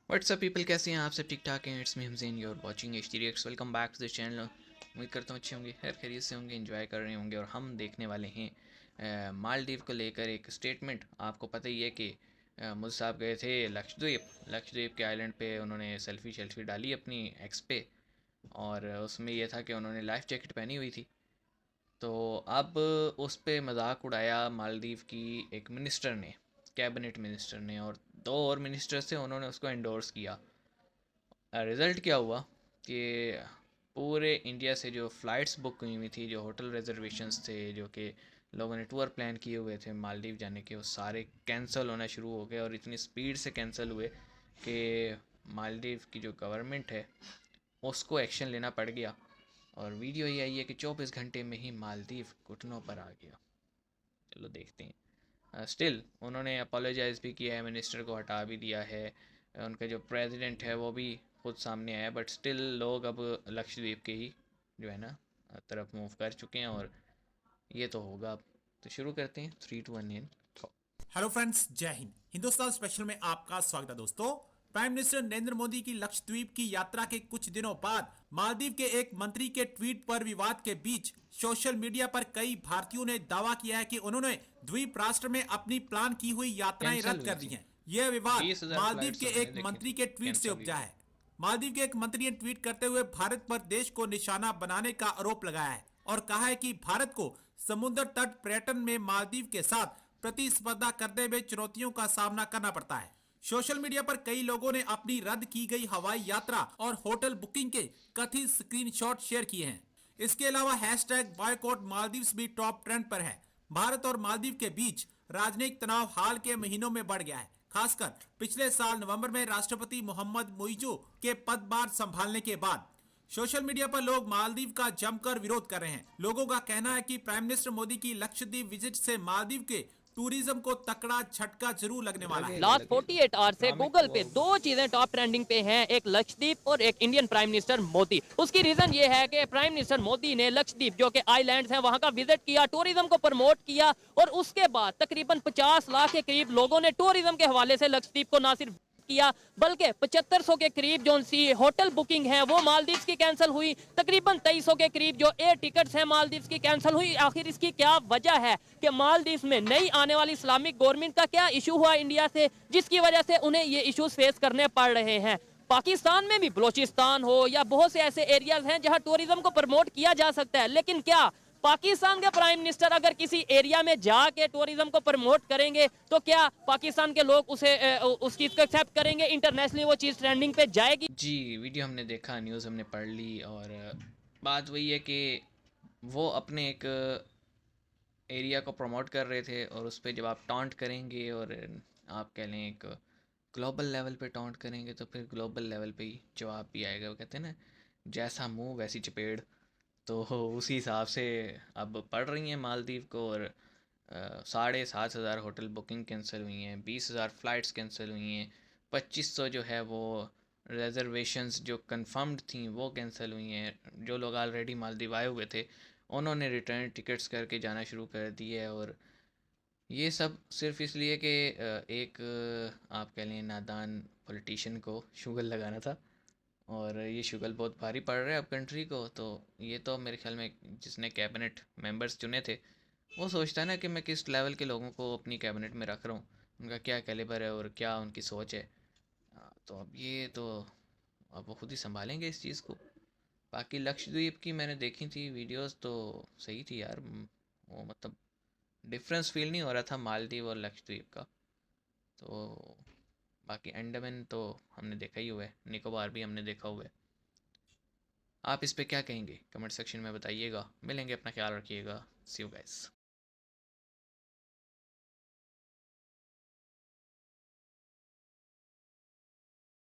WhatsApp people, कैसे हैं आप सब? ठीक ठाक हैं? It's me Hamzain, you are watching HD Reacts। Welcome back to the channel. उम्मीद करता हूँ अच्छे होंगे, खैर खैरियत से होंगे, एंजॉय कर रहे होंगे। और हम देखने वाले हैं मालदीव को लेकर एक स्टेटमेंट। आपको पता ही है कि मुझ साहब गए थे लक्षद्वीप के आइलैंड पे। उन्होंने सेल्फी डाली अपनी एक्स पे, और उसमें यह था कि उन्होंने लाइफ जैकेट पहनी हुई थी। तो अब उस पे मजाक उड़ाया मालदीव की एक मिनिस्टर ने, कैबिनेट मिनिस्टर ने, और दो और मिनिस्टर्स थे, उन्होंने उसको एंडोर्स किया। रिज़ल्ट क्या हुआ कि पूरे इंडिया से जो फ़्लाइट्स बुक हुई हुई थी, जो होटल रिजर्वेशंस थे, जो कि लोगों ने टूर प्लान किए हुए थे मालदीव जाने के, वो सारे कैंसिल होना शुरू हो गए। और इतनी स्पीड से कैंसिल हुए कि मालदीव की जो गवर्नमेंट है उसको एक्शन लेना पड़ गया। और वीडियो ये आई है कि 24 घंटे में ही मालदीव घुटनों पर आ गया। चलो देखते हैं। स्टिल उन्होंने अपोलोजाइज़ भी किया है, मिनिस्टर को हटा भी दिया है। उनका जो प्रेसिडेंट है वो भी खुद सामने आया, बट स्टिल लोग अब लक्षद्वीप के ही जो है ना तरफ मूव कर चुके हैं। और ये तो होगा अब। तो शुरू करते हैं, 3 2 1 इन। हेलो फ्रेंड्स, जय हिंद। हिंदुस्तान स्पेशल में आपका स्वागत है दोस्तों। प्राइम मिनिस्टर नरेंद्र मोदी की लक्षद्वीप की यात्रा के कुछ दिनों बाद मालदीव के एक मंत्री के ट्वीट पर विवाद के बीच सोशल मीडिया पर कई भारतीयों ने दावा किया है कि उन्होंने द्वीप राष्ट्र में अपनी प्लान की हुई यात्राएं कैंसिल रद्द हुई कर दी थी। हैं। यह विवाद 20,000 मालदीव फ्लाइट्स के तो मैंने एक देखी मंत्री थी के ट्वीट से कैंसिल हुई उपजा हुई। है। मालदीव के एक मंत्री ने ट्वीट करते हुए भारत पर देश को निशाना बनाने का आरोप लगाया है और कहा है कि भारत को समुद्र तट पर्यटन में मालदीव के साथ प्रतिस्पर्धा करने में चुनौतियों का सामना करना पड़ता है। सोशल मीडिया पर कई लोगों ने अपनी रद्द की गई हवाई यात्रा और होटल बुकिंग के कथित स्क्रीनशॉट शेयर किए हैं। इसके अलावा हैशटैग बॉयकॉट मालदीव्स भी टॉप ट्रेंड पर है। भारत और मालदीव के बीच राजनयिक तनाव हाल के महीनों में बढ़ गया है, खासकर पिछले साल नवंबर में राष्ट्रपति मोहम्मद मुइज़ू के पदभार संभालने के बाद। सोशल मीडिया पर लोग मालदीव का जमकर विरोध कर रहे हैं। लोगों का कहना है कि प्राइम मिनिस्टर मोदी की लक्षद्वीप विजिट से मालदीव के टूरिज्म को तकड़ा झटका जरूर लगने वाला है। लास्ट 48 आवर से इकोनॉमिक गूगल वो पे होगा। दो चीजें टॉप ट्रेंडिंग पे हैं, एक लक्षद्वीप और एक इंडियन प्राइम मिनिस्टर मोदी। उसकी रीजन ये है कि प्राइम मिनिस्टर मोदी ने लक्षद्वीप जो कि आइलैंड्स हैं वहां का विजिट किया, टूरिज्म को प्रमोट किया, और उसके बाद तकरीबन 50 लाख के करीब लोगों ने टूरिज्म के हवाले से लक्षद्वीप को ना सिर्फ किया, बल्कि 7500 के करीब जो सी होटल बुकिंग है वो मालदीव्स की कैंसिल हुई। तकरीबन 2300 के करीब जो एयर टिकट्स हैं मालदीव्स की कैंसिल हुई। आखिर इसकी क्या वजह है कि मालदीव्स में नई आने वाली इस्लामिक गवर्नमेंट का क्या इशू हुआ इंडिया से, जिसकी वजह से उन्हें ये इश्यूज फेस करने पड़ रहे हैं। पाकिस्तान में भी बलोचिस्तान हो या बहुत से ऐसे एरियाज हैं जहां टूरिज्म को प्रमोट किया जा सकता है, लेकिन क्या पाकिस्तान के प्राइम मिनिस्टर अगर किसी एरिया में जाके टूरिज्म को प्रमोट करेंगे तो क्या पाकिस्तान के लोग उस चीज को एक्सेप्ट करेंगे? इंटरनेशनली वो चीज ट्रेंडिंग पे जाएगी? जी, वीडियो हमने देखा, न्यूज़ हमने पढ़ ली। और बात वही है कि वो अपने एक एरिया को प्रमोट कर रहे थे, और उस पर जब आप टॉन्ट करेंगे और आप कह लें एक ग्लोबल लेवल पे टॉन्ट करेंगे, तो फिर ग्लोबल लेवल पे ही जवाब भी आएगा। वो कहते हैं ना, जैसा मुंह वैसी चपेड़। तो उसी हिसाब से अब पढ़ रही हैं मालदीव को। और 7,500 होटल बुकिंग कैंसिल हुई हैं, 20,000 फ़्लाइट्स कैंसिल हुई हैं, 2500 जो है वो रिजर्वेशंस जो कंफर्म्ड थी वो कैंसिल हुई हैं। जो लोग ऑलरेडी मालदीव आए हुए थे उन्होंने रिटर्न टिकट्स करके जाना शुरू कर दिए है। और ये सब सिर्फ इसलिए कि एक आप कह लें नादान पॉलिटिशियन को शुगर लगाना था। और ये शुगर बहुत भारी पड़ रहा है अब कंट्री को। तो ये तो मेरे ख्याल में जिसने कैबिनेट मेंबर्स चुने थे वो सोचता है ना कि मैं किस लेवल के लोगों को अपनी कैबिनेट में रख रहा हूँ, उनका क्या कैलिबर है और क्या उनकी सोच है। तो अब ये तो अब वो खुद ही संभालेंगे इस चीज़ को। बाकी लक्षद्वीप की मैंने देखी थी वीडियोस, तो सही थी यार। वो मतलब डिफरेंस फील नहीं हो रहा था मालदीव और लक्षद्वीप का। तो बाकी अंडमान तो हमने देखा ही हुआ है, निकोबार भी हमने देखा हुआ है। आप इस पे क्या कहेंगे? कमेंट सेक्शन में बताइएगा। मिलेंगे, अपना ख्याल रखिएगा। सी यू गाइस।